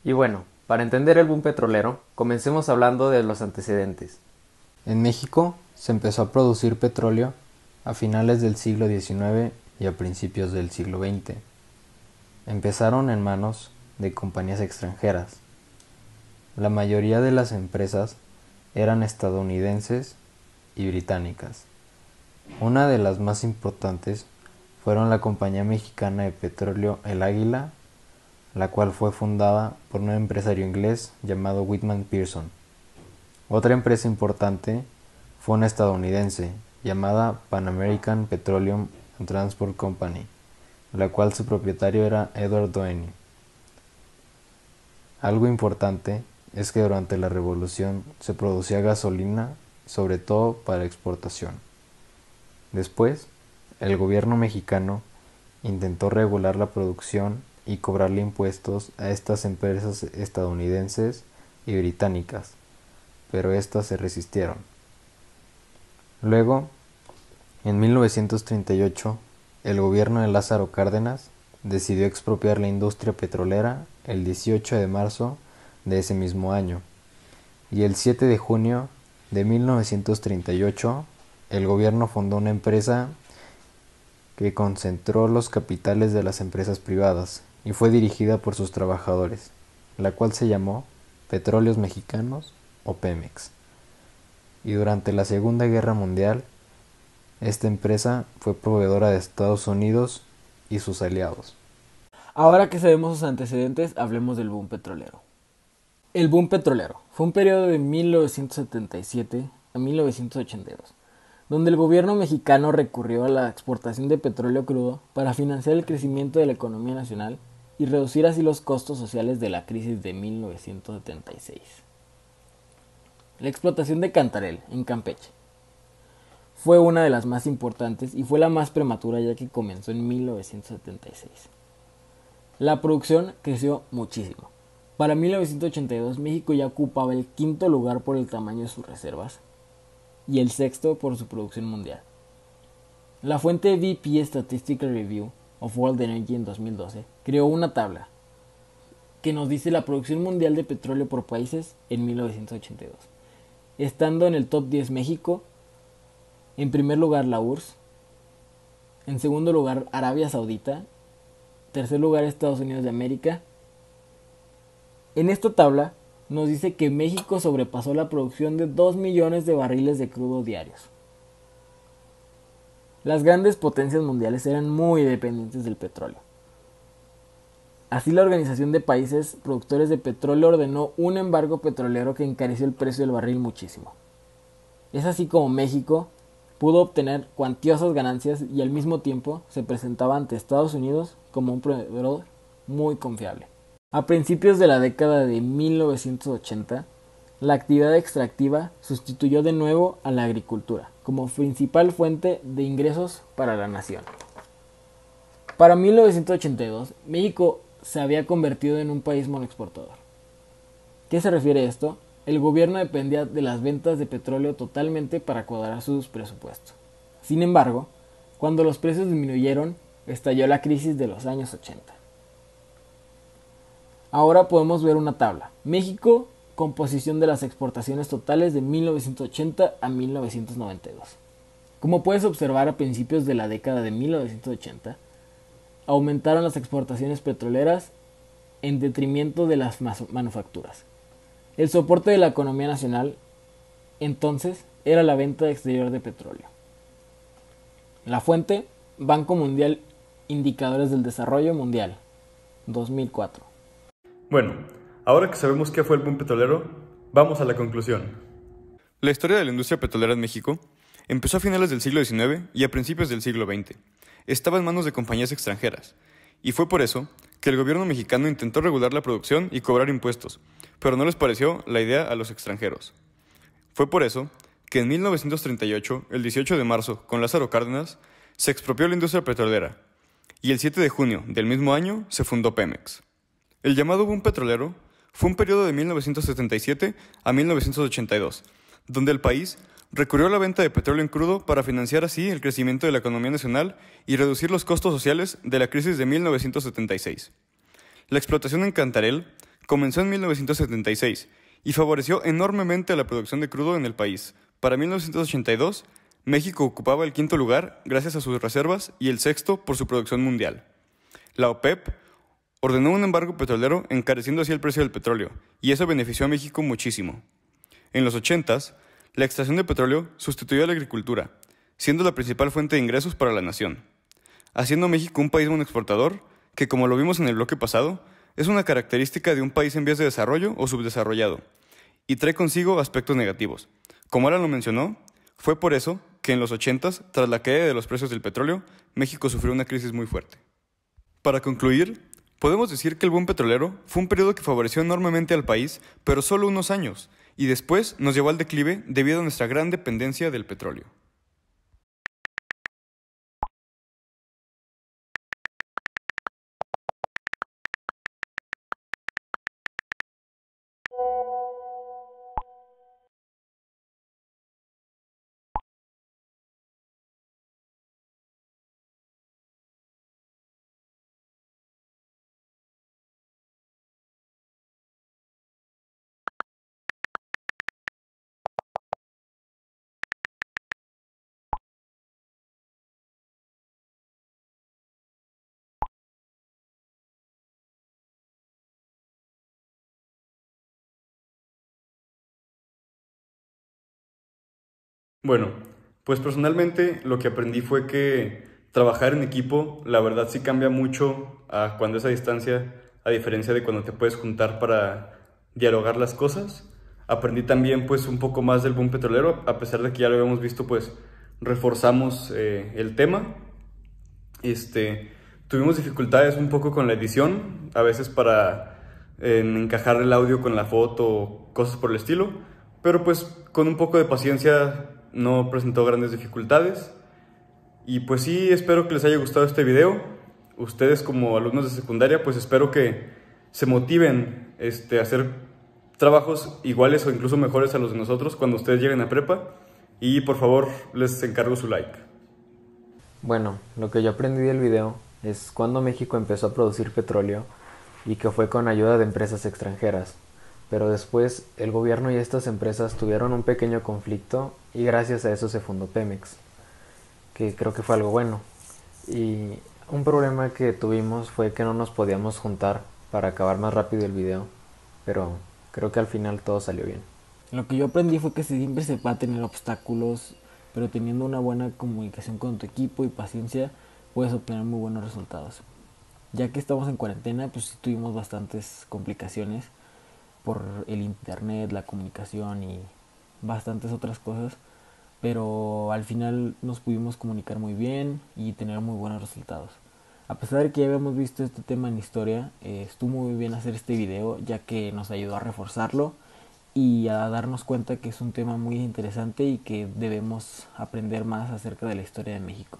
Y bueno, para entender el boom petrolero, comencemos hablando de los antecedentes. En México se empezó a producir petróleo a finales del siglo XIX y a principios del siglo XX. Empezaron en manos de compañías extranjeras. La mayoría de las empresas eran estadounidenses y británicas. Una de las más importantes fueron la Compañía Mexicana de Petróleo El Águila, la cual fue fundada por un empresario inglés llamado Whitman Pearson. Otra empresa importante fue una estadounidense llamada Pan American Petroleum and Transport Company, la cual su propietario era Edward Doheny. Algo importante es que durante la Revolución se producía gasolina, sobre todo para exportación. Después, el gobierno mexicano intentó regular la producción y cobrarle impuestos a estas empresas estadounidenses y británicas, pero éstas se resistieron. Luego, en 1938, el gobierno de Lázaro Cárdenas decidió expropiar la industria petrolera el 18 de marzo de ese mismo año, y el 7 de junio de 1938 el gobierno fundó una empresa que concentró los capitales de las empresas privadas y fue dirigida por sus trabajadores, la cual se llamó Petróleos Mexicanos o Pemex. Y durante la Segunda Guerra Mundial, esta empresa fue proveedora de Estados Unidos y sus aliados. Ahora que sabemos sus antecedentes, hablemos del boom petrolero. El boom petrolero fue un periodo de 1977 a 1982, donde el gobierno mexicano recurrió a la exportación de petróleo crudo para financiar el crecimiento de la economía nacional y reducir así los costos sociales de la crisis de 1976. La explotación de Cantarell, en Campeche, fue una de las más importantes y fue la más prematura ya que comenzó en 1976. La producción creció muchísimo. Para 1982 México ya ocupaba el quinto lugar por el tamaño de sus reservas y el sexto por su producción mundial. La fuente BP Statistical Review of World Energy en 2012 creó una tabla que nos dice la producción mundial de petróleo por países en 1982, estando en el top 10 México, en primer lugar la URSS, en segundo lugar Arabia Saudita, tercer lugar Estados Unidos de América. En esta tabla nos dice que México sobrepasó la producción de 2 millones de barriles de crudo diarios. Las grandes potencias mundiales eran muy dependientes del petróleo. Así la Organización de Países Productores de Petróleo ordenó un embargo petrolero que encareció el precio del barril muchísimo. Es así como México pudo obtener cuantiosas ganancias y al mismo tiempo se presentaba ante Estados Unidos como un proveedor muy confiable. A principios de la década de 1980, la actividad extractiva sustituyó de nuevo a la agricultura como principal fuente de ingresos para la nación. Para 1982, México se había convertido en un país monoexportador. ¿Qué se refiere a esto? El gobierno dependía de las ventas de petróleo totalmente para cuadrar sus presupuestos. Sin embargo, cuando los precios disminuyeron, estalló la crisis de los años 80. Ahora podemos ver una tabla. México, composición de las exportaciones totales de 1980 a 1992. Como puedes observar, a principios de la década de 1980, aumentaron las exportaciones petroleras en detrimento de las manufacturas. El soporte de la economía nacional, entonces, era la venta exterior de petróleo. La fuente, Banco Mundial, Indicadores del Desarrollo Mundial, 2004. Bueno, ahora que sabemos qué fue el boom petrolero, vamos a la conclusión. La historia de la industria petrolera en México empezó a finales del siglo XIX y a principios del siglo XX. Estaba en manos de compañías extranjeras, y fue por eso que el gobierno mexicano intentó regular la producción y cobrar impuestos, pero no les pareció la idea a los extranjeros. Fue por eso que en 1938, el 18 de marzo, con Lázaro Cárdenas, se expropió la industria petrolera, y el 7 de junio del mismo año se fundó Pemex. El llamado boom petrolero fue un periodo de 1977 a 1982, donde el país recurrió a la venta de petróleo en crudo para financiar así el crecimiento de la economía nacional y reducir los costos sociales de la crisis de 1976. La explotación en Cantarell Comenzó en 1976 y favoreció enormemente a la producción de crudo en el país. Para 1982, México ocupaba el 5º lugar gracias a sus reservas y el 6º por su producción mundial. La OPEP ordenó un embargo petrolero encareciendo así el precio del petróleo, y eso benefició a México muchísimo. En los 80s, la extracción de petróleo sustituyó a la agricultura, siendo la principal fuente de ingresos para la nación, haciendo México un país muy exportador, que como lo vimos en el bloque pasado, es una característica de un país en vías de desarrollo o subdesarrollado, y trae consigo aspectos negativos. Como Alan lo mencionó, fue por eso que en los 80s, tras la caída de los precios del petróleo, México sufrió una crisis muy fuerte. Para concluir, podemos decir que el boom petrolero fue un periodo que favoreció enormemente al país, pero solo unos años, y después nos llevó al declive debido a nuestra gran dependencia del petróleo. Bueno, pues personalmente lo que aprendí fue que trabajar en equipo, la verdad sí cambia mucho a cuando es a distancia, a diferencia de cuando te puedes juntar para dialogar las cosas. Aprendí también pues un poco más del boom petrolero, a pesar de que ya lo habíamos visto, pues reforzamos el tema. Tuvimos dificultades un poco con la edición, a veces para encajar el audio con la foto o cosas por el estilo, pero pues con un poco de paciencia no presentó grandes dificultades. Y pues sí, espero que les haya gustado este video. Ustedes como alumnos de secundaria, pues espero que se motiven a hacer trabajos iguales o incluso mejores a los de nosotros cuando ustedes lleguen a prepa. Y por favor, les encargo su like. Bueno, lo que yo aprendí del video es cuando México empezó a producir petróleo y que fue con ayuda de empresas extranjeras. Pero después el gobierno y estas empresas tuvieron un pequeño conflicto y gracias a eso se fundó Pemex, que creo que fue algo bueno. Y un problema que tuvimos fue que no nos podíamos juntar para acabar más rápido el video, pero creo que al final todo salió bien. Lo que yo aprendí fue que siempre se va a tener obstáculos, pero teniendo una buena comunicación con tu equipo y paciencia puedes obtener muy buenos resultados. Ya que estamos en cuarentena, pues sí tuvimos bastantes complicaciones por el internet, la comunicación y bastantes otras cosas, pero al final nos pudimos comunicar muy bien y tener muy buenos resultados. A pesar de que ya habíamos visto este tema en historia, estuvo muy bien hacer este video, ya que nos ayudó a reforzarlo y a darnos cuenta que es un tema muy interesante y que debemos aprender más acerca de la historia de México.